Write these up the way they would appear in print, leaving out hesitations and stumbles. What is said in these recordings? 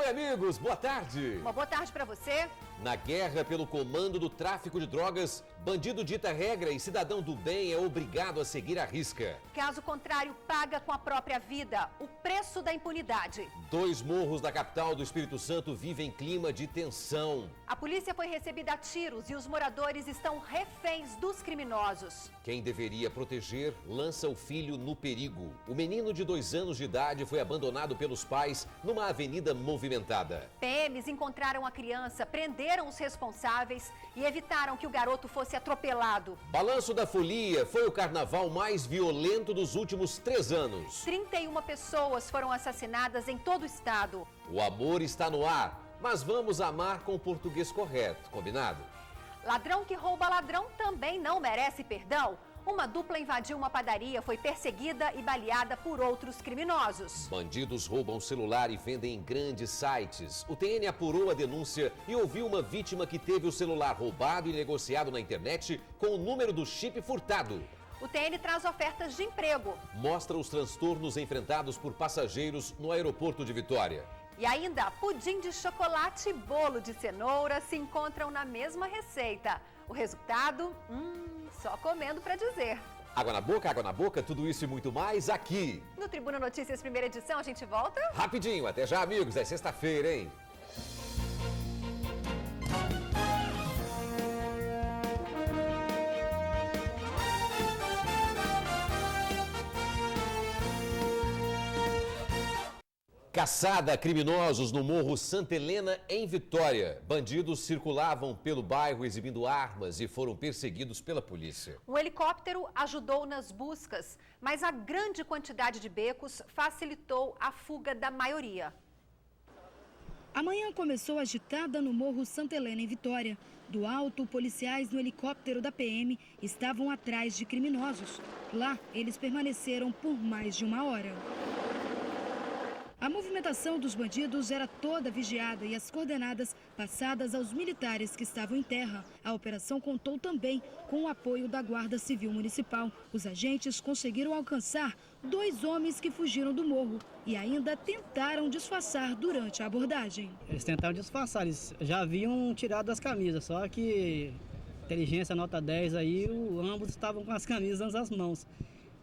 Oi, amigos, boa tarde. Uma boa tarde para você. Na guerra pelo comando do tráfico de drogas, bandido dita regra e cidadão do bem é obrigado a seguir à risca. Caso contrário, paga com a própria vida o preço da impunidade. 2 morros da capital do Espírito Santo vivem clima de tensão. A polícia foi recebida a tiros e os moradores estão reféns dos criminosos. Quem deveria proteger lança o filho no perigo. O menino de 2 anos de idade foi abandonado pelos pais numa avenida movimentada. PMs encontraram a criança, prenderam os responsáveis e evitaram que o garoto fosse atropelado. Balanço da Folia foi o carnaval mais violento dos últimos 3 anos. 31 pessoas foram assassinadas em todo o estado. O amor está no ar, mas vamos amar com o português correto, combinado? Ladrão que rouba ladrão também não merece perdão. Uma dupla invadiu uma padaria, foi perseguida e baleada por outros criminosos. Bandidos roubam celular e vendem em grandes sites. O TN apurou a denúncia e ouviu uma vítima que teve o celular roubado e negociado na internet com o número do chip furtado. O TN traz ofertas de emprego. Mostra os transtornos enfrentados por passageiros no aeroporto de Vitória. E ainda, pudim de chocolate e bolo de cenoura se encontram na mesma receita. O resultado, só comendo para dizer. Água na boca, tudo isso e muito mais aqui. No Tribuna Notícias, primeira edição, a gente volta? Rapidinho, até já, amigos, é sexta-feira, hein? Caçada a criminosos no Morro Santa Helena, em Vitória. Bandidos circulavam pelo bairro exibindo armas e foram perseguidos pela polícia. Um helicóptero ajudou nas buscas, mas a grande quantidade de becos facilitou a fuga da maioria. A manhã começou agitada no Morro Santa Helena, em Vitória. Do alto, policiais no helicóptero da PM estavam atrás de criminosos. Lá, eles permaneceram por mais de 1 hora. A movimentação dos bandidos era toda vigiada e as coordenadas passadas aos militares que estavam em terra. A operação contou também com o apoio da Guarda Civil Municipal. Os agentes conseguiram alcançar 2 homens que fugiram do morro e ainda tentaram disfarçar durante a abordagem. Eles tentaram disfarçar, eles já haviam tirado as camisas, só que inteligência nota 10 aí, ambos estavam com as camisas nas mãos.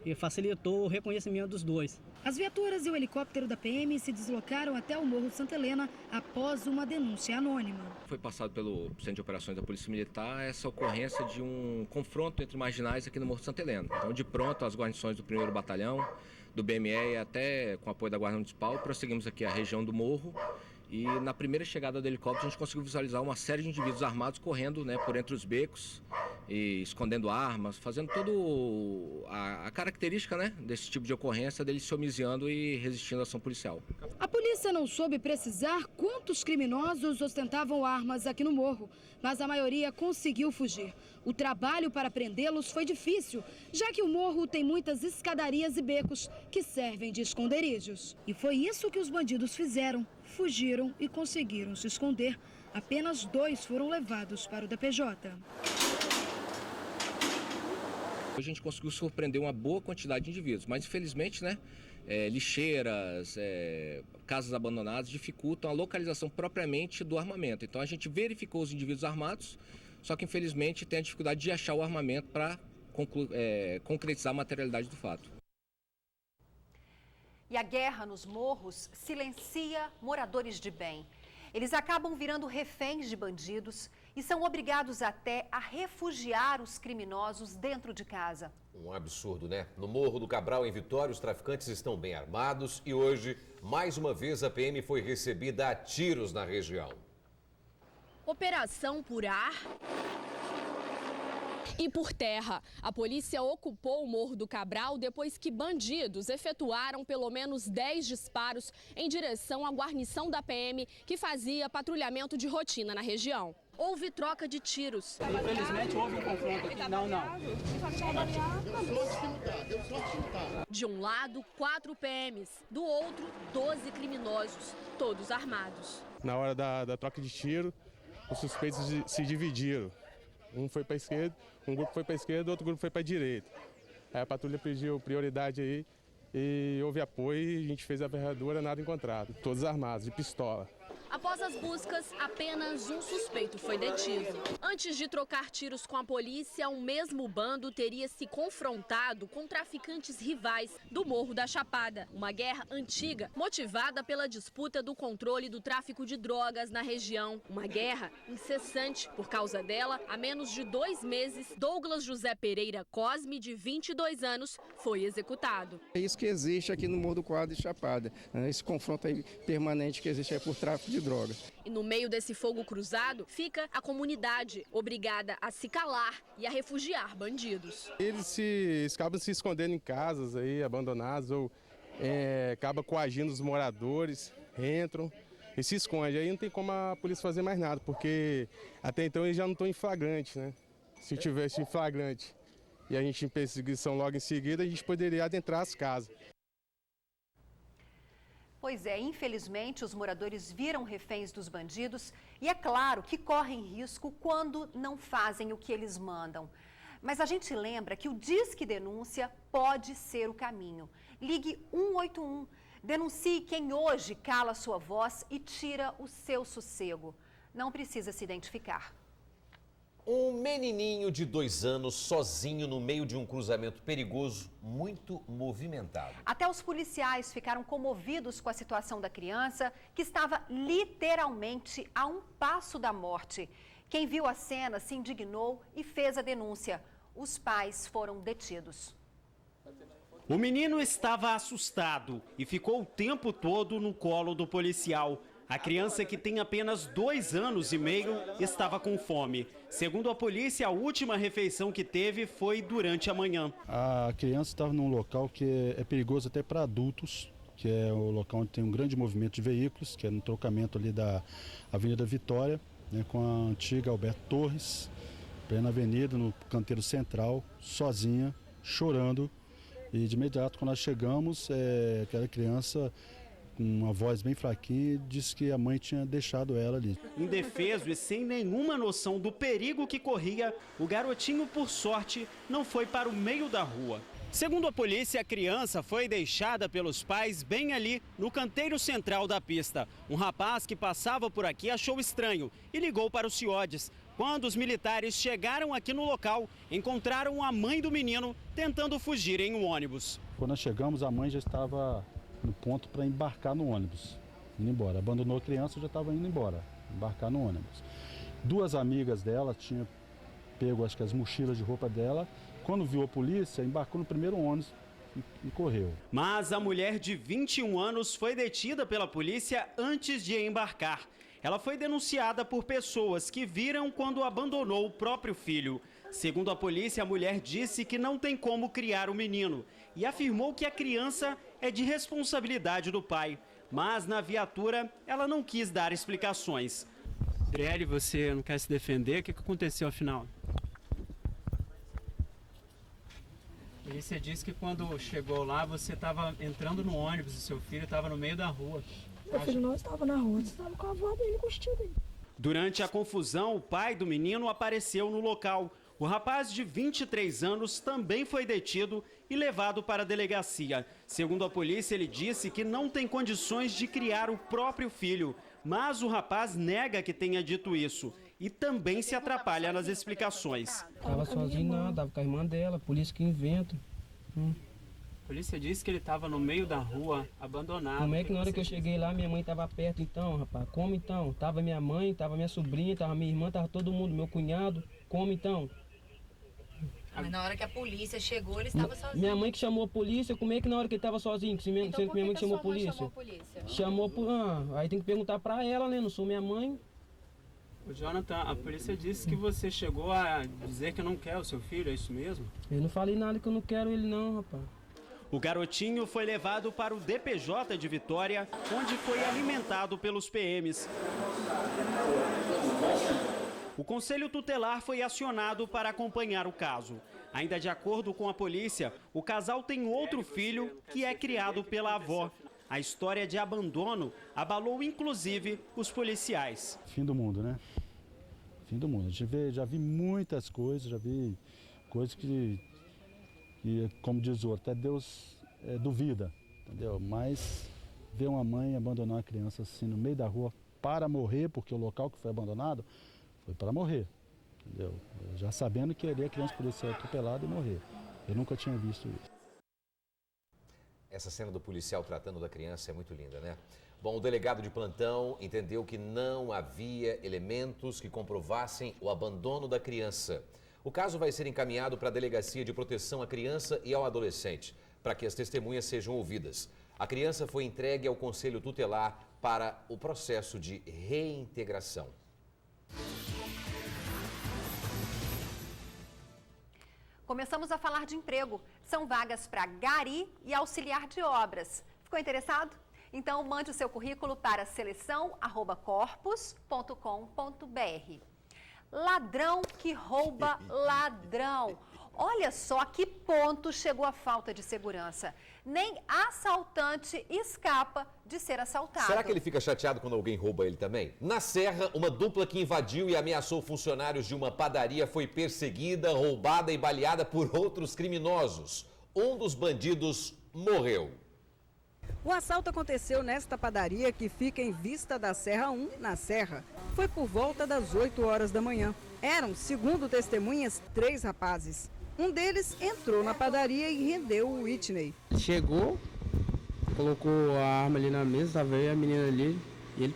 E facilitou o reconhecimento dos 2. As viaturas e o helicóptero da PM se deslocaram até o Morro Santa Helena após uma denúncia anônima. Foi passado pelo Centro de Operações da Polícia Militar essa ocorrência de um confronto entre marginais aqui no Morro Santa Helena. Então, de pronto, as guarnições do 1º Batalhão, do BME, até com apoio da Guarda Municipal, prosseguimos aqui a região do Morro. E na primeira chegada do helicóptero a gente conseguiu visualizar uma série de indivíduos armados correndo, por entre os becos e escondendo armas, fazendo toda a característica, desse tipo de ocorrência, deles se homiziando e resistindo à ação policial. A polícia não soube precisar quantos criminosos ostentavam armas aqui no morro, mas a maioria conseguiu fugir. O trabalho para prendê-los foi difícil, já que o morro tem muitas escadarias e becos que servem de esconderijos. E foi isso que os bandidos fizeram. Fugiram e conseguiram se esconder. Apenas 2 foram levados para o DPJ. A gente conseguiu surpreender uma boa quantidade de indivíduos, mas infelizmente, lixeiras, casas abandonadas dificultam a localização propriamente do armamento. Então a gente verificou os indivíduos armados, só que infelizmente tem a dificuldade de achar o armamento para concretizar a materialidade do fato. E a guerra nos morros silencia moradores de bem. Eles acabam virando reféns de bandidos e são obrigados até a refugiar os criminosos dentro de casa. Um absurdo, né? No Morro do Cabral, em Vitória, os traficantes estão bem armados e hoje, mais uma vez, a PM foi recebida a tiros na região. Operação por ar e por terra. A polícia ocupou o Morro do Cabral depois que bandidos efetuaram pelo menos 10 disparos em direção à guarnição da PM que fazia patrulhamento de rotina na região. Houve troca de tiros. Infelizmente houve um confronto aqui. Não. De um lado, 4 PMs. Do outro, 12 criminosos, todos armados. Na hora da troca de tiro, os suspeitos se dividiram. Um foi para a esquerda, um grupo foi para a esquerda, outro grupo foi para a direita. Aí a patrulha pediu prioridade aí e houve apoio e a gente fez a varredura, nada encontrado. Todos armados, de pistola. Após as buscas, apenas um suspeito foi detido. Antes de trocar tiros com a polícia, o mesmo bando teria se confrontado com traficantes rivais do Morro da Chapada. Uma guerra antiga, motivada pela disputa do controle do tráfico de drogas na região. Uma guerra incessante. Por causa dela, há menos de 2 meses, Douglas José Pereira Cosme, de 22 anos, foi executado. É isso que existe aqui no Morro do Quadro e Chapada, né? Esse confronto aí permanente que existe aí por tráfico de drogas. E no meio desse fogo cruzado fica a comunidade, obrigada a se calar e a refugiar bandidos. Eles acabam se escondendo em casas aí, abandonadas, ou acabam coagindo os moradores, entram e se escondem. Aí não tem como a polícia fazer mais nada, porque até então eles já não estão em flagrante, né? Se tivesse em flagrante e a gente em perseguição logo em seguida, a gente poderia adentrar as casas. Pois é, infelizmente os moradores viram reféns dos bandidos e é claro que correm risco quando não fazem o que eles mandam. Mas a gente lembra que o Disque Denúncia pode ser o caminho. Ligue 181, denuncie quem hoje cala sua voz e tira o seu sossego. Não precisa se identificar. Um menininho de 2 anos sozinho no meio de um cruzamento perigoso, muito movimentado. Até os policiais ficaram comovidos com a situação da criança, que estava literalmente a um passo da morte. Quem viu a cena se indignou e fez a denúncia. Os pais foram detidos. O menino estava assustado e ficou o tempo todo no colo do policial. A criança, que tem apenas 2 anos e meio, estava com fome. Segundo a polícia, a última refeição que teve foi durante a manhã. A criança estava num local que é perigoso até para adultos, que é o local onde tem um grande movimento de veículos, que é no trocamento ali da Avenida Vitória, né, com a antiga Alberto Torres, plena avenida, no canteiro central, sozinha, chorando. E de imediato, quando nós chegamos, aquela criança, com uma voz bem fraquinha, disse que a mãe tinha deixado ela ali. Indefeso e sem nenhuma noção do perigo que corria, o garotinho, por sorte, não foi para o meio da rua. Segundo a polícia, a criança foi deixada pelos pais bem ali no canteiro central da pista. Um rapaz que passava por aqui achou estranho e ligou para o CIODES. Quando os militares chegaram aqui no local, encontraram a mãe do menino tentando fugir em um ônibus. Quando nós chegamos, a mãe já estava no ponto para embarcar no ônibus, indo embora. Abandonou a criança e já estava indo embora, embarcar no ônibus. 2 amigas dela tinham pego, acho que as mochilas de roupa dela. Quando viu a polícia, embarcou no primeiro ônibus e correu. Mas a mulher de 21 anos foi detida pela polícia antes de embarcar. Ela foi denunciada por pessoas que viram quando abandonou o próprio filho. Segundo a polícia, a mulher disse que não tem como criar o menino e afirmou que a criança é de responsabilidade do pai. Mas na viatura, ela não quis dar explicações. Adriele, você não quer se defender? O que aconteceu afinal? A polícia disse que quando chegou lá, você estava entrando no ônibus e seu filho estava no meio da rua. Meu filho não estava na rua, estava com a avó dele, com o tio dele. Durante a confusão, o pai do menino apareceu no local. O rapaz de 23 anos também foi detido e levado para a delegacia. Segundo a polícia, ele disse que não tem condições de criar o próprio filho, mas o rapaz nega que tenha dito isso e também se atrapalha nas explicações. Estava sozinho não, estava com a irmã dela, polícia que inventa. A polícia disse que ele estava no meio da rua, abandonado. Como é que na hora que eu cheguei lá, minha mãe estava perto então, rapaz? Como então? Tava minha mãe, tava minha sobrinha, tava minha irmã, tava todo mundo, meu cunhado. Como então? Mas na hora que a polícia chegou, ele estava sozinho. Minha mãe que chamou a polícia, como é que na hora que ele estava sozinho? Então, sendo que minha mãe que chamou a polícia? Chamou por... aí tem que perguntar pra ela, né? Não sou minha mãe. O Jonathan, a polícia disse que você chegou a dizer que não quer o seu filho, é isso mesmo? Eu não falei nada que eu não quero ele não, rapaz. O garotinho foi levado para o DPJ de Vitória, onde foi alimentado pelos PMs. O Conselho Tutelar foi acionado para acompanhar o caso. Ainda de acordo com a polícia, o casal tem outro filho que é criado pela avó. A história de abandono abalou inclusive os policiais. Fim do mundo, né? Fim do mundo. Já vi muitas coisas, já vi coisas que como diz o outro, até Deus duvida, entendeu? Mas ver uma mãe abandonar uma criança assim no meio da rua para morrer, porque o local que foi abandonado foi para morrer, entendeu? Já sabendo que ali a criança poderia ser atropelada e morrer. Eu nunca tinha visto isso. Essa cena do policial tratando da criança é muito linda, né? Bom, o delegado de plantão entendeu que não havia elementos que comprovassem o abandono da criança. O caso vai ser encaminhado para a Delegacia de Proteção à Criança e ao Adolescente, para que as testemunhas sejam ouvidas. A criança foi entregue ao Conselho Tutelar para o processo de reintegração. Começamos a falar de emprego. São vagas para gari e auxiliar de obras. Ficou interessado? Então mande o seu currículo para seleção@corpus.com.br. Ladrão que rouba ladrão. Olha só que ponto chegou a falta de segurança. Nem assaltante escapa de ser assaltado. Será que ele fica chateado quando alguém rouba ele também? Na Serra, uma dupla que invadiu e ameaçou funcionários de uma padaria foi perseguida, roubada e baleada por outros criminosos. Um dos bandidos morreu. O assalto aconteceu nesta padaria que fica em Vista da Serra 1, na Serra. Foi por volta das 8 horas da manhã. Eram, segundo testemunhas, 3 rapazes. Um deles entrou na padaria e rendeu o Whitney. Chegou, colocou a arma ali na mesa, estava aí a menina ali, e ele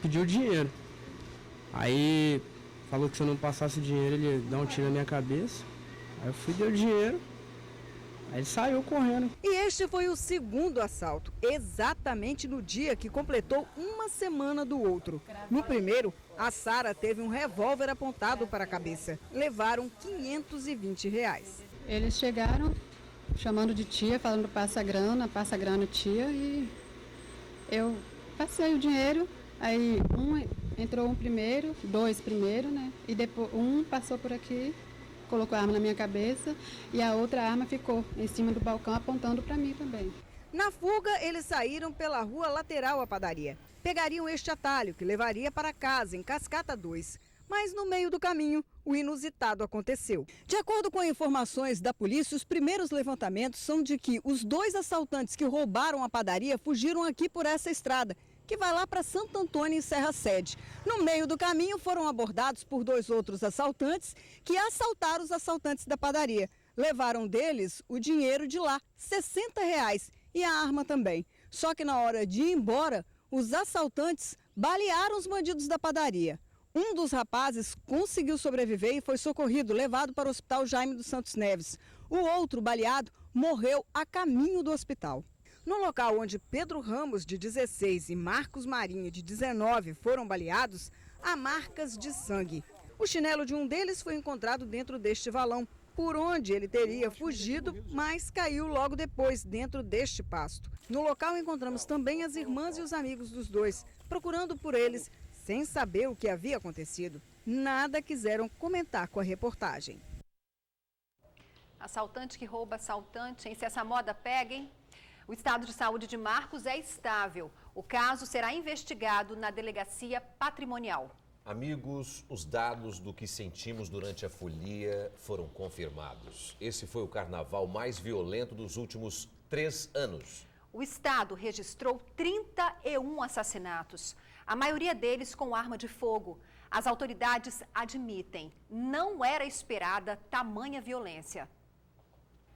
pediu dinheiro. Aí falou que se eu não passasse dinheiro, ele ia dar um tiro na minha cabeça. Aí eu fui, dei o dinheiro. Aí ele saiu correndo. E este foi o segundo assalto, exatamente no dia que completou uma semana do outro. No primeiro, a Sara teve um revólver apontado para a cabeça. Levaram R$520. Eles chegaram chamando de tia, falando passa grana tia, e eu passei o dinheiro. Aí entrou um primeiro, 2 primeiro, né? E depois um passou por aqui, colocou a arma na minha cabeça e a outra arma ficou em cima do balcão apontando para mim também. Na fuga, eles saíram pela rua lateral à padaria. Pegariam este atalho que levaria para casa, em Cascata 2. Mas no meio do caminho, o inusitado aconteceu. De acordo com informações da polícia, os primeiros levantamentos são de que os 2 assaltantes que roubaram a padaria fugiram aqui por essa estrada, que vai lá para Santo Antônio, em Serra Sede. No meio do caminho, foram abordados por 2 outros assaltantes que assaltaram os assaltantes da padaria. Levaram deles o dinheiro de lá, R$60, e a arma também. Só que na hora de ir embora, os assaltantes balearam os bandidos da padaria. Um dos rapazes conseguiu sobreviver e foi socorrido, levado para o Hospital Jaime dos Santos Neves. O outro, baleado, morreu a caminho do hospital. No local onde Pedro Ramos, de 16, e Marcos Marinho, de 19, foram baleados, há marcas de sangue. O chinelo de um deles foi encontrado dentro deste valão, por onde ele teria fugido, mas caiu logo depois, dentro deste pasto. No local encontramos também as irmãs e os amigos dos 2, procurando por eles, sem saber o que havia acontecido. Nada quiseram comentar com a reportagem. Assaltante que rouba assaltante, hein? Se essa moda pega, hein? O estado de saúde de Marcos é estável. O caso será investigado na Delegacia Patrimonial. Amigos, os dados do que sentimos durante a folia foram confirmados. Esse foi o carnaval mais violento dos últimos 3 anos. O estado registrou 31 assassinatos, a maioria deles com arma de fogo. As autoridades admitem, não era esperada tamanha violência.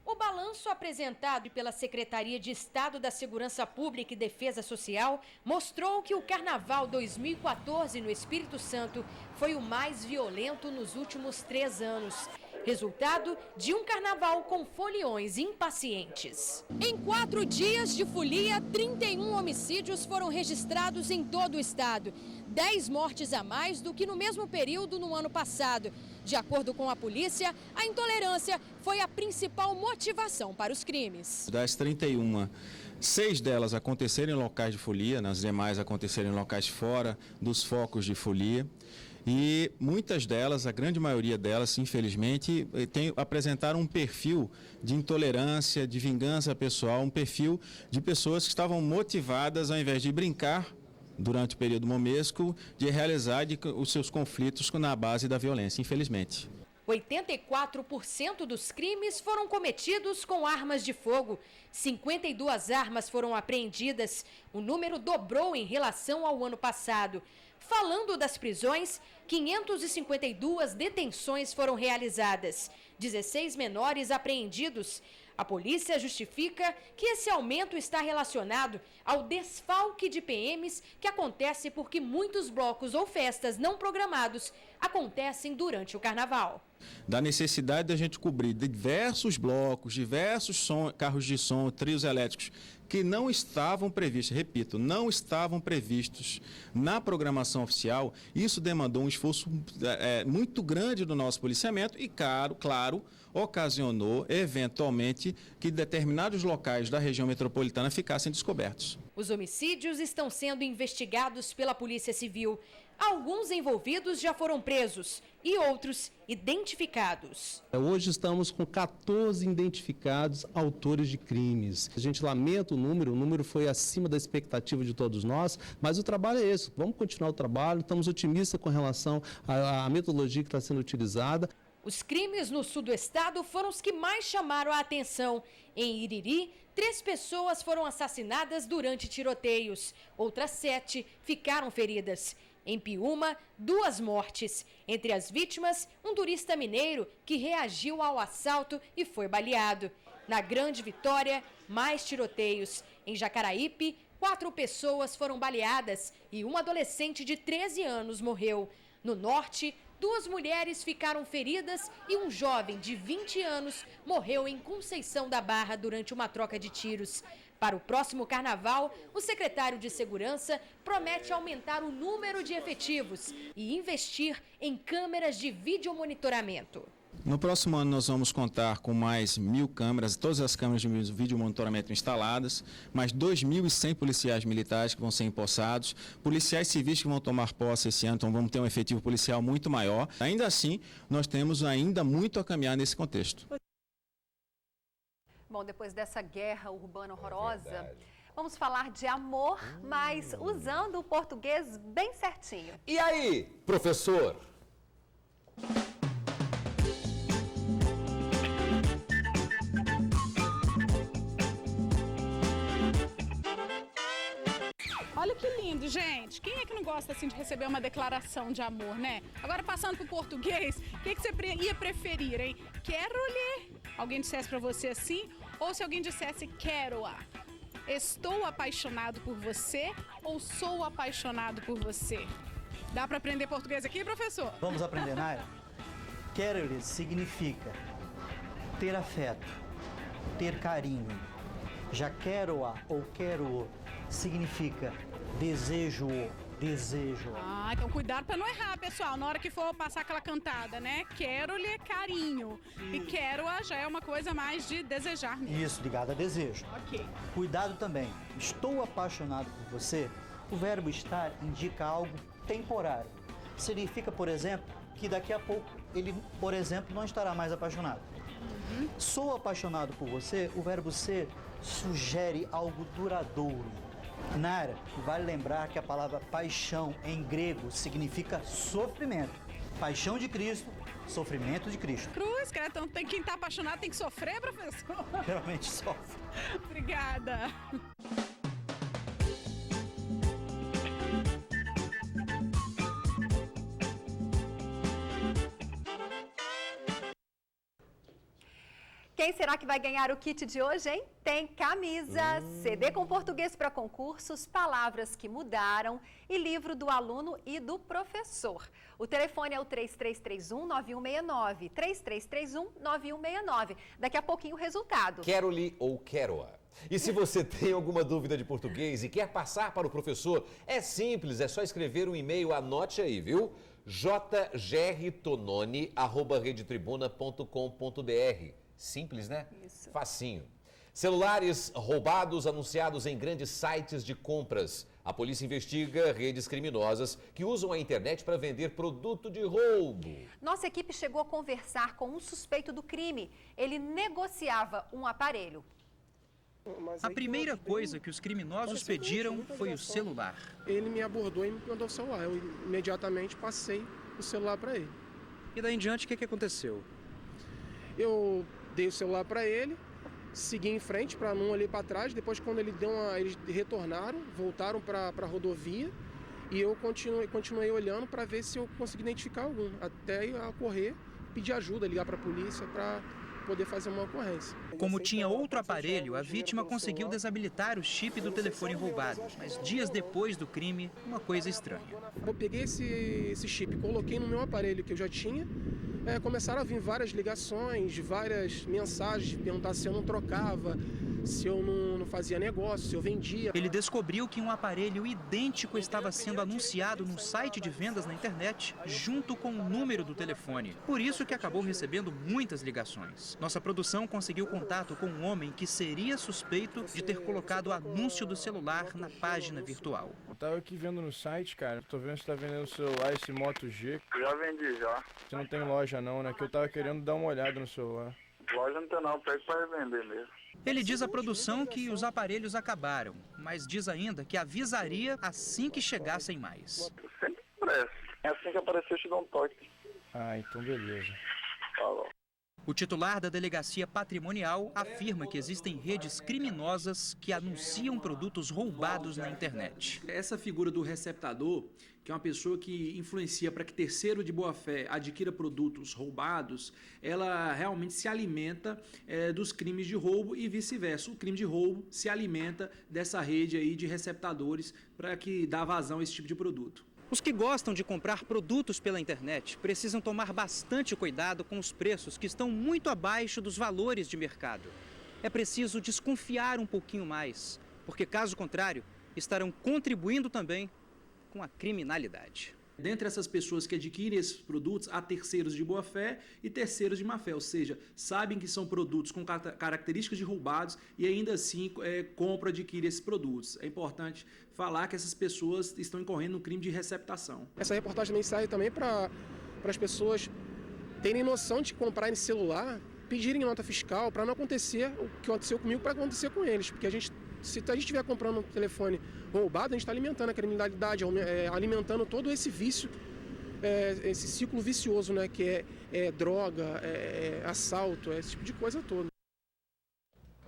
O balanço apresentado pela Secretaria de Estado da Segurança Pública e Defesa Social mostrou que o Carnaval 2014 no Espírito Santo foi o mais violento nos últimos 3 anos. Resultado de um carnaval com foliões impacientes. Em 4 dias de folia, 31 homicídios foram registrados em todo o estado. 10 mortes a mais do que no mesmo período no ano passado. De acordo com a polícia, a intolerância foi a principal motivação para os crimes. Das 31, 6 delas aconteceram em locais de folia, nas demais aconteceram em locais fora dos focos de folia. E muitas delas, a grande maioria delas, infelizmente, apresentaram um perfil de intolerância, de vingança pessoal, um perfil de pessoas que estavam motivadas, ao invés de brincar durante o período momesco, de realizar os seus conflitos na base da violência, infelizmente. 84% dos crimes foram cometidos com armas de fogo. 52 armas foram apreendidas. O número dobrou em relação ao ano passado. Falando das prisões, 552 detenções foram realizadas. 16 menores apreendidos. A polícia justifica que esse aumento está relacionado ao desfalque de PMs que acontece porque muitos blocos ou festas não programados acontecem durante o carnaval. Da necessidade da gente cobrir diversos blocos, diversos carros de som, trios elétricos, que não estavam previstos, repito, não estavam previstos na programação oficial. Isso demandou um esforço muito grande do nosso policiamento e, claro, ocasionou, eventualmente, que determinados locais da região metropolitana ficassem descobertos. Os homicídios estão sendo investigados pela Polícia Civil. Alguns envolvidos já foram presos e outros identificados. Hoje estamos com 14 identificados autores de crimes. A gente lamenta o número foi acima da expectativa de todos nós, mas o trabalho é esse. Vamos continuar o trabalho, estamos otimistas com relação à metodologia que está sendo utilizada. Os crimes no sul do estado foram os que mais chamaram a atenção. Em Iriri, 3 pessoas foram assassinadas durante tiroteios. Outras 7 ficaram feridas. Em Piúma, 2 mortes. Entre as vítimas, um turista mineiro que reagiu ao assalto e foi baleado. Na Grande Vitória, mais tiroteios. Em Jacaraípe, 4 pessoas foram baleadas e um adolescente de 13 anos morreu. No norte, 2 mulheres ficaram feridas e um jovem de 20 anos morreu em Conceição da Barra durante uma troca de tiros. Para o próximo carnaval, o secretário de Segurança promete aumentar o número de efetivos e investir em câmeras de videomonitoramento. No próximo ano nós vamos contar com mais 1.000 câmeras, todas as câmeras de vídeo monitoramento instaladas, mais 2.100 policiais militares que vão ser empossados, policiais civis que vão tomar posse esse ano, então vamos ter um efetivo policial muito maior. Ainda assim, nós temos ainda muito a caminhar nesse contexto. Bom, depois dessa guerra urbana horrorosa, vamos falar de amor, mas usando o português bem certinho. E aí, professor? Olha que lindo, gente. Quem é que não gosta assim de receber uma declaração de amor, né? Agora, passando para o português, o que você ia preferir, hein? Quero-lhe. Alguém dissesse para você assim? Ou se alguém dissesse quero-a. Estou apaixonado por você ou sou apaixonado por você? Dá para aprender português aqui, professor? Vamos aprender, Naira? Quero-lhe significa ter afeto, ter carinho. Já quero-a ou quero-o significa desejo-o, desejo. Ah, então cuidado para não errar, pessoal, na hora que for passar aquela cantada, né? Quero-lhe é carinho. E quero-a já é uma coisa mais de desejar mesmo. Isso, ligado a desejo. Ok. Cuidado também. Estou apaixonado por você. O verbo estar indica algo temporário. Significa, por exemplo, que daqui a pouco ele, por exemplo, não estará mais apaixonado. Sou apaixonado por você, o verbo ser sugere algo duradouro. Nara, vale lembrar que a palavra paixão em grego significa sofrimento. Paixão de Cristo, sofrimento de Cristo. Cruz, cara, então quem está apaixonado tem que sofrer, professor? Geralmente sofre. Obrigada. Quem será que vai ganhar o kit de hoje, hein? Tem camisa, CD com português para concursos, palavras que mudaram e livro do aluno e do professor. O telefone é o 3331-9169, 3331-9169. Daqui a pouquinho o resultado. Quero-lhe ou quero-a. E se você tem alguma dúvida de português e quer passar para o professor, é simples, é só escrever um e-mail, anote aí, viu? jgrtononi@redetribuna.com.br. Simples, né? Isso. Facinho. Celulares roubados anunciados em grandes sites de compras. A polícia investiga redes criminosas que usam a internet para vender produto de roubo. Nossa equipe chegou a conversar com um suspeito do crime. Ele negociava um aparelho. A primeira coisa que os criminosos pediram foi o celular. Ele me abordou e me perguntou o celular. Eu imediatamente passei o celular para ele. E daí em diante, o que aconteceu? Eu dei o celular para ele, segui em frente para não olhar para trás. Depois, quando eles retornaram, voltaram para a rodovia e eu continuei olhando para ver se eu consegui identificar algum, até eu correr, pedir ajuda, ligar para a polícia para poder fazer uma ocorrência. Como tinha outro aparelho, a vítima conseguiu desabilitar o chip do telefone roubado, mas dias depois do crime, uma coisa estranha. Eu peguei esse chip, coloquei no meu aparelho que eu já tinha. Começaram a vir várias ligações, várias mensagens, perguntar se eu não trocava, se eu não fazia negócio, se eu vendia. Ele descobriu que um aparelho idêntico estava sendo anunciado num site de vendas na internet, junto com o número do telefone. Por isso que acabou recebendo muitas ligações. Nossa produção conseguiu contato com um homem que seria suspeito de ter colocado o anúncio do celular na página virtual. Eu tava aqui vendo no site, cara. Tô vendo se tá vendendo o celular, esse Moto G. Já vendi, já. Você não tem loja não, né? Que eu tava querendo dar uma olhada no celular. Loja não tem não, pega para vender mesmo. Ele diz à produção que os aparelhos acabaram, mas diz ainda que avisaria assim que chegassem mais. Sempre aparece. É assim que aparecer, eu te dou um toque. Ah, então beleza. Falou. O titular da Delegacia Patrimonial afirma que existem redes criminosas que anunciam produtos roubados na internet. Essa figura do receptador, que é uma pessoa que influencia para que terceiro de boa-fé adquira produtos roubados, ela realmente se alimenta dos crimes de roubo e vice-versa. O crime de roubo se alimenta dessa rede aí de receptadores para que dá vazão a esse tipo de produto. Os que gostam de comprar produtos pela internet precisam tomar bastante cuidado com os preços que estão muito abaixo dos valores de mercado. É preciso desconfiar um pouquinho mais, porque caso contrário, estarão contribuindo também com a criminalidade. Dentre essas pessoas que adquirem esses produtos, há terceiros de boa-fé e terceiros de má-fé, ou seja, sabem que são produtos com características de roubados e ainda assim compram, adquirem esses produtos. É importante falar que essas pessoas estão incorrendo no crime de receptação. Essa reportagem também serve também para as pessoas terem noção de comprar esse celular, pedirem nota fiscal, para não acontecer o que aconteceu comigo, para acontecer com eles, porque se a gente estiver comprando um telefone roubado, a gente está alimentando a criminalidade, alimentando todo esse vício, esse ciclo vicioso, né, que é droga, assalto, esse tipo de coisa toda.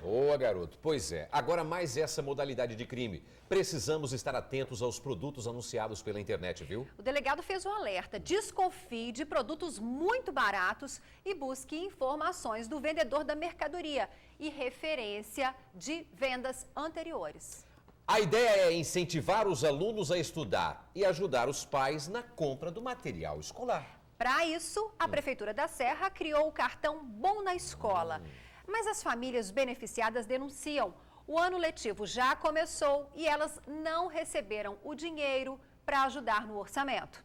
Boa, garoto. Pois é. Agora mais essa modalidade de crime. Precisamos estar atentos aos produtos anunciados pela internet, viu? O delegado fez um alerta. Desconfie de produtos muito baratos e busque informações do vendedor da mercadoria e referência de vendas anteriores. A ideia é incentivar os alunos a estudar e ajudar os pais na compra do material escolar. Para isso, a Prefeitura da Serra criou o cartão Bom na Escola. Mas as famílias beneficiadas denunciam. O ano letivo já começou e elas não receberam o dinheiro para ajudar no orçamento.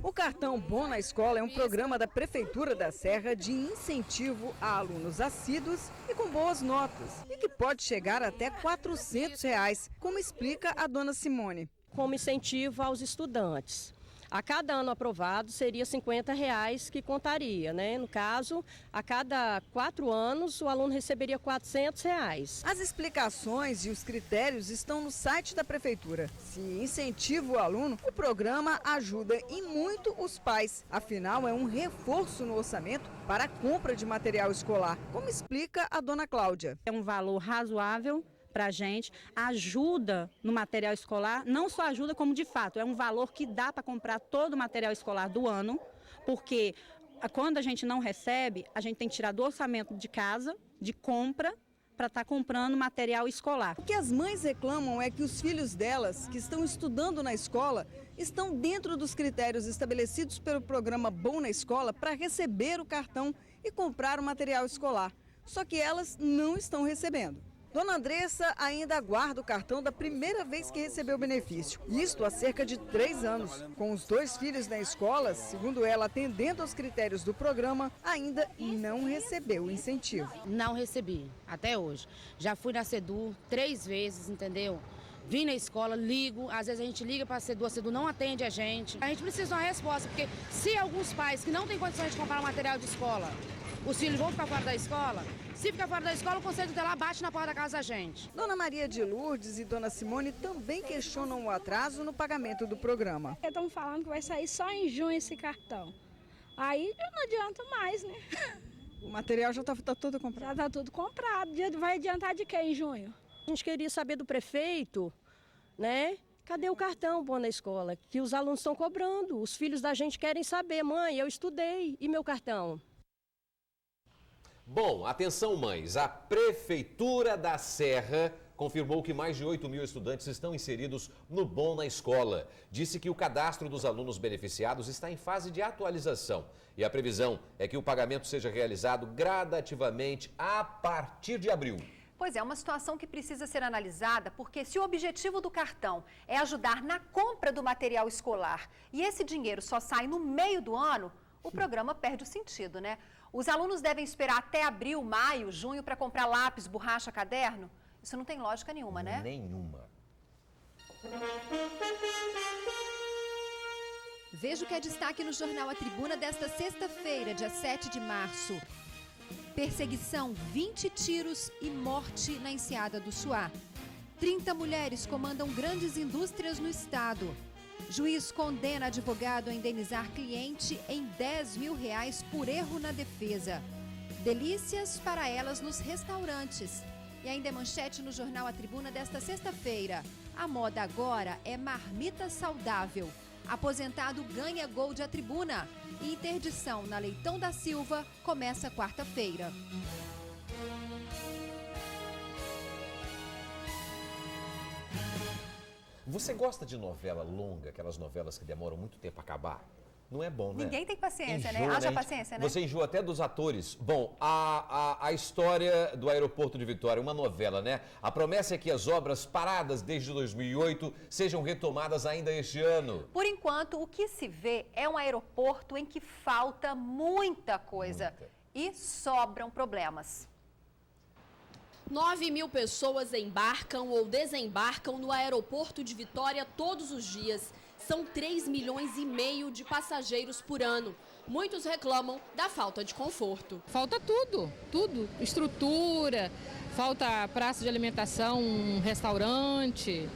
O cartão Bom na Escola é um programa da Prefeitura da Serra de incentivo a alunos assíduos e com boas notas, e que pode chegar até R$ 400, como explica a dona Simone. Como incentivo aos estudantes. A cada ano aprovado seria R$ 50 que contaria, né? No caso, a cada 4 anos o aluno receberia R$ 400. As explicações e os critérios estão no site da Prefeitura. Se incentiva o aluno, o programa ajuda e muito os pais. Afinal, é um reforço no orçamento para a compra de material escolar, como explica a dona Cláudia. É um valor razoável para a gente, ajuda no material escolar, não só ajuda como de fato, é um valor que dá para comprar todo o material escolar do ano, porque quando a gente não recebe, a gente tem que tirar do orçamento de casa, de compra, para estar comprando material escolar. O que as mães reclamam é que os filhos delas, que estão estudando na escola, estão dentro dos critérios estabelecidos pelo programa Bom na Escola para receber o cartão e comprar o material escolar. Só que elas não estão recebendo. Dona Andressa ainda aguarda o cartão da primeira vez que recebeu o benefício. Isto há cerca de 3 anos. Com os 2 filhos na escola, segundo ela, atendendo aos critérios do programa, ainda não recebeu o incentivo. Não recebi, até hoje. Já fui na SEDU 3 vezes, entendeu? Vim na escola, ligo, às vezes a gente liga para a SEDU não atende a gente. A gente precisa de uma resposta, porque se alguns pais que não têm condições de comprar material de escola, os filhos vão ficar fora da escola, se ficar fora da escola, o Conselho Tutelar bate na porta da casa da gente. Dona Maria de Lourdes e Dona Simone também questionam o atraso no pagamento do programa. Estamos falando que vai sair só em junho esse cartão. Aí não adianta mais, né? O material já está todo comprado? Já está tudo comprado. Vai adiantar de quê em junho? A gente queria saber do prefeito, né? Cadê o cartão bom na escola? Que os alunos estão cobrando. Os filhos da gente querem saber. Mãe, eu estudei. E meu cartão? Bom, atenção mães, a Prefeitura da Serra confirmou que mais de 8 mil estudantes estão inseridos no Bom na Escola. Disse que o cadastro dos alunos beneficiados está em fase de atualização e a previsão é que o pagamento seja realizado gradativamente a partir de abril. Pois é, uma situação que precisa ser analisada, porque se o objetivo do cartão é ajudar na compra do material escolar e esse dinheiro só sai no meio do ano, o programa perde o sentido, né? Os alunos devem esperar até abril, maio, junho para comprar lápis, borracha, caderno? Isso não tem lógica nenhuma, né? Nenhuma. Veja o que é destaque no jornal A Tribuna desta sexta-feira, dia 7 de março. Perseguição, 20 tiros e morte na Enseada do Suá. 30 mulheres comandam grandes indústrias no estado. Juiz condena advogado a indenizar cliente em R$10 mil por erro na defesa. Delícias para elas nos restaurantes. E ainda é manchete no jornal A Tribuna desta sexta-feira. A moda agora é marmita saudável. Aposentado ganha gol de A Tribuna. E interdição na Leitão da Silva começa quarta-feira. Você gosta de novela longa, aquelas novelas que demoram muito tempo a acabar? Não é bom, né? Ninguém tem paciência, Enjoa, né? Haja paciência, né? Você enjoa até dos atores. Bom, a história do Aeroporto de Vitória, uma novela, né? A promessa é que as obras paradas desde 2008 sejam retomadas ainda este ano. Por enquanto, o que se vê é um aeroporto em que falta muita coisa e sobram problemas. 9 mil pessoas embarcam ou desembarcam no aeroporto de Vitória todos os dias. São 3,5 milhões de passageiros por ano. Muitos reclamam da falta de conforto. Falta tudo. Estrutura, falta praça de alimentação, restaurante,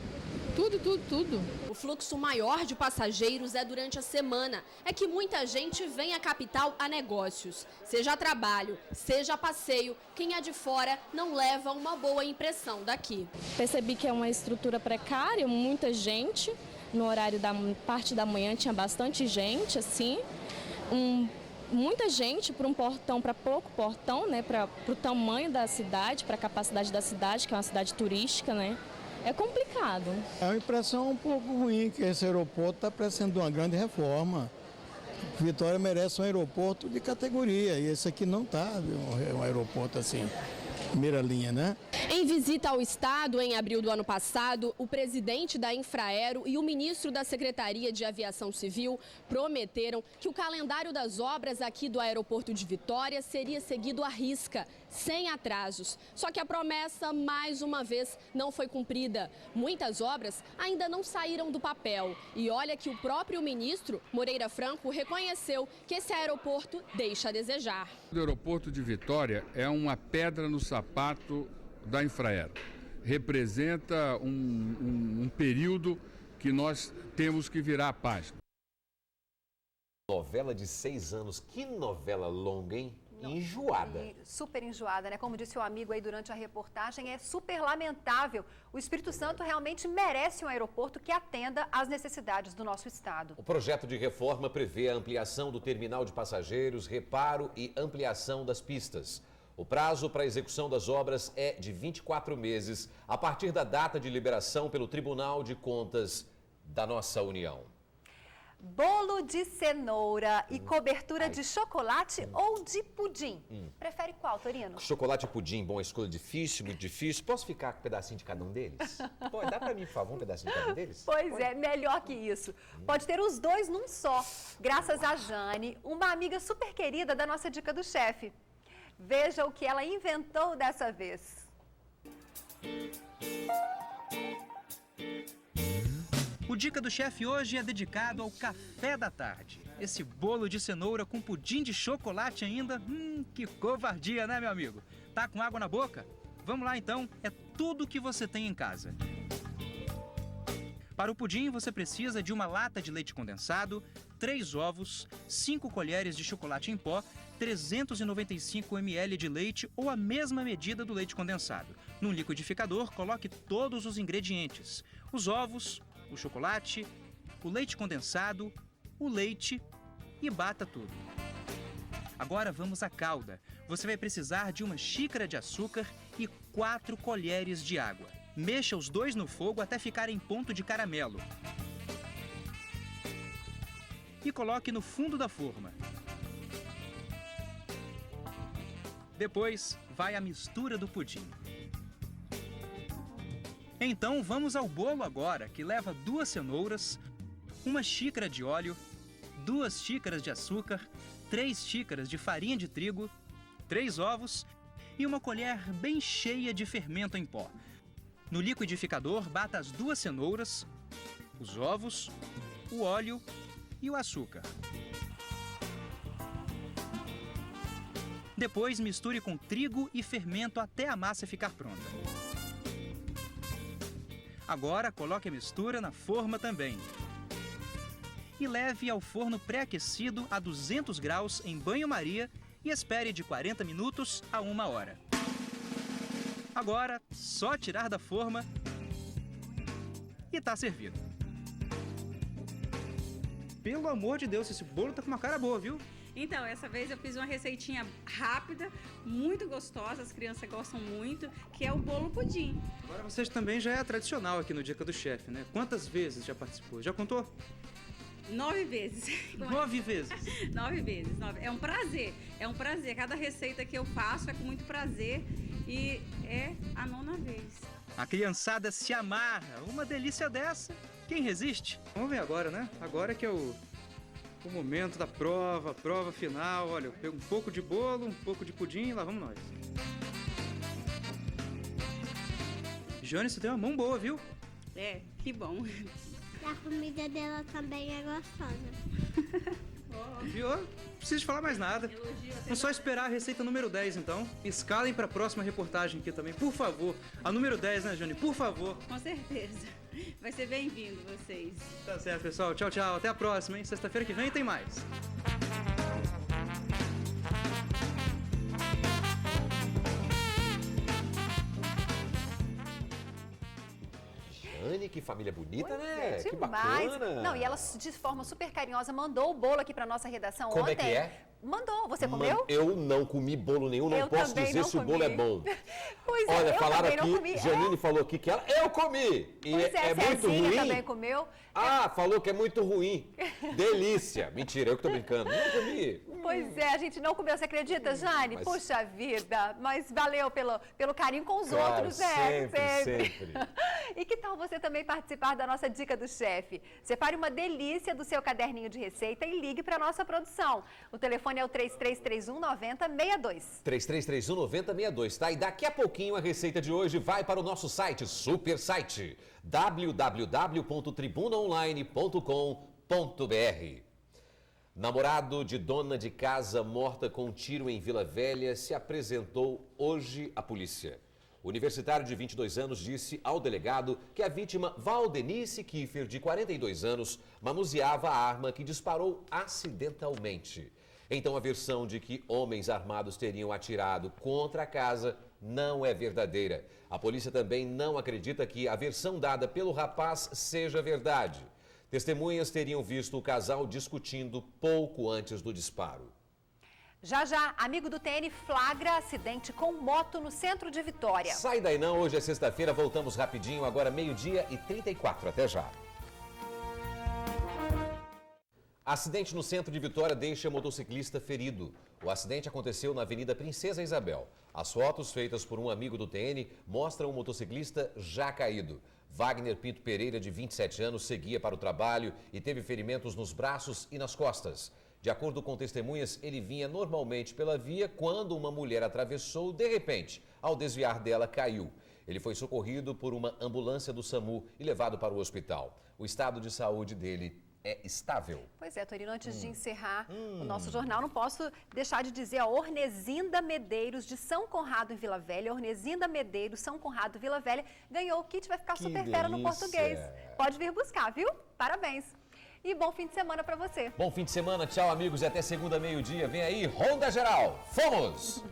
tudo. O fluxo maior de passageiros é durante a semana. É que muita gente vem à capital a negócios. Seja a trabalho, seja a passeio, quem é de fora não leva uma boa impressão daqui. Percebi que é uma estrutura precária, muita gente. No horário da parte da manhã tinha bastante gente, assim. Muita gente para um portão, para pouco portão, né? Para o tamanho da cidade, para a capacidade da cidade, que é uma cidade turística, né? É complicado. É uma impressão um pouco ruim que esse aeroporto está precisando de uma grande reforma. Vitória merece um aeroporto de categoria e esse aqui não está um aeroporto assim, primeira linha, né? Em visita ao estado em abril do ano passado, o presidente da Infraero e o ministro da Secretaria de Aviação Civil prometeram que o calendário das obras aqui do aeroporto de Vitória seria seguido à risca, sem atrasos. Só que a promessa, mais uma vez, não foi cumprida. Muitas obras ainda não saíram do papel. E olha que o próprio ministro, Moreira Franco, reconheceu que esse aeroporto deixa a desejar. O aeroporto de Vitória é uma pedra no sapato da Infraero. Representa um período que nós temos que virar a página. Novela de 6 anos, que novela longa, hein? Enjoada. Super enjoada, né? Como disse o amigo aí durante a reportagem, é super lamentável. O Espírito Santo realmente merece um aeroporto que atenda às necessidades do nosso estado. O projeto de reforma prevê a ampliação do terminal de passageiros, reparo e ampliação das pistas. O prazo para a execução das obras é de 24 meses, a partir da data de liberação pelo Tribunal de Contas da nossa União. Bolo de cenoura e cobertura de chocolate ou de pudim? Prefere qual, Torino? Chocolate e pudim, bom, escolha difícil, muito difícil. Posso ficar com um pedacinho de cada um deles? Pode, dá pra mim, por favor, um pedacinho de cada um deles? Pois é, melhor que isso. Pode ter os dois num só, graças a Jane, uma amiga super querida da nossa Dica do Chefe. Veja o que ela inventou dessa vez. O Dica do Chefe hoje é dedicado ao café da tarde. Esse bolo de cenoura com pudim de chocolate ainda, que covardia, né, meu amigo? Tá com água na boca? Vamos lá então, é tudo que você tem em casa. Para o pudim, você precisa de uma lata de leite condensado, 3 ovos, 5 colheres de chocolate em pó, 395 ml de leite ou a mesma medida do leite condensado. No liquidificador, coloque todos os ingredientes: os ovos, o chocolate, o leite condensado, o leite e bata tudo. Agora vamos à calda. Você vai precisar de uma xícara de açúcar e 4 colheres de água. Mexa os dois no fogo até ficar em ponto de caramelo. E coloque no fundo da forma. Depois, vai a mistura do pudim. Então, vamos ao bolo agora, que leva 2 cenouras, 1 xícara de óleo, 2 xícaras de açúcar, 3 xícaras de farinha de trigo, 3 ovos e uma colher bem cheia de fermento em pó. No liquidificador, bata as 2 cenouras, os ovos, o óleo e o açúcar. Depois, misture com trigo e fermento até a massa ficar pronta. Agora, coloque a mistura na forma também. E leve ao forno pré-aquecido a 200 graus em banho-maria e espere de 40 minutos a 1 hora. Agora, só tirar da forma e tá servido. Pelo amor de Deus, esse bolo tá com uma cara boa, viu? Então, essa vez eu fiz uma receitinha rápida, muito gostosa, as crianças gostam muito, que é o bolo pudim. Agora você também já é tradicional aqui no Dica do Chefe, né? Quantas vezes já participou? Já contou? 9 vezes. 9 vezes? 9 vezes. 9. É um prazer. Cada receita que eu faço é com muito prazer e é a 9ª vez. A criançada se amarra. Uma delícia dessa. Quem resiste? Vamos ver agora, né? Agora que é o momento da prova, a prova final. Olha, eu pego um pouco de bolo, um pouco de pudim e lá vamos nós. Jane, você tem uma mão boa, viu? É, que bom. A comida dela também é gostosa. Viu? Não preciso falar mais nada. É só esperar a receita número 10, então. Escalem para a próxima reportagem aqui também, por favor. A número 10, né, Jane? Por favor. Com certeza. Vai ser bem-vindo vocês. Tá certo, pessoal. Tchau, tchau. Até a próxima, hein? Sexta-feira que vem tem mais. Jane, que família bonita, né? É, que bacana. Não, e ela de forma super carinhosa mandou o bolo aqui para nossa redação Como ontem. É que é? Mandou. Você comeu? Eu não comi bolo nenhum, não posso dizer se o bolo é bom. Pois Olha, eu falaram também aqui, não comi. Janine falou aqui que eu comi. E Pois é muito Cezinha ruim. também comeu. Ah, falou que é muito ruim. Delícia. Mentira, eu que tô brincando. Não comi. Pois é, a gente não comeu, você acredita, Jane? Mas... Puxa vida, mas valeu pelo carinho com os Claro, outros, né? sempre. E que tal você também participar da nossa Dica do Chefe? Separe uma delícia do seu caderninho de receita e ligue para a nossa produção. O telefone é o 3331-9062. 3331-9062, tá? E daqui a pouquinho a receita de hoje vai para o nosso site, super site, www.tribunaonline.com.br. Namorado de dona de casa morta com um tiro em Vila Velha se apresentou hoje à polícia. O universitário de 22 anos disse ao delegado que a vítima, Valdenice Kiefer, de 42 anos, manuseava a arma que disparou acidentalmente. Então a versão de que homens armados teriam atirado contra a casa não é verdadeira. A polícia também não acredita que a versão dada pelo rapaz seja verdade. Testemunhas teriam visto o casal discutindo pouco antes do disparo. Já, amigo do TN flagra acidente com moto no centro de Vitória. Sai daí não, hoje é sexta-feira, voltamos rapidinho, agora 12h34, até já. Acidente no centro de Vitória deixa motociclista ferido. O acidente aconteceu na Avenida Princesa Isabel. As fotos feitas por um amigo do TN mostram o motociclista já caído. Wagner Pinto Pereira, de 27 anos, seguia para o trabalho e teve ferimentos nos braços e nas costas. De acordo com testemunhas, ele vinha normalmente pela via quando uma mulher atravessou, de repente, ao desviar dela, caiu. Ele foi socorrido por uma ambulância do SAMU e levado para o hospital. O estado de saúde dele é estável. Pois é, Torino, antes de encerrar o nosso jornal, não posso deixar de dizer a Ornezinda Medeiros, de São Conrado, em Vila Velha. Ornezinda Medeiros, São Conrado, Vila Velha, ganhou o kit, vai ficar super fera no português. Pode vir buscar, viu? Parabéns. E bom fim de semana pra você. Bom fim de semana, tchau amigos, e até segunda, meio-dia. Vem aí, Ronda Geral. Fomos!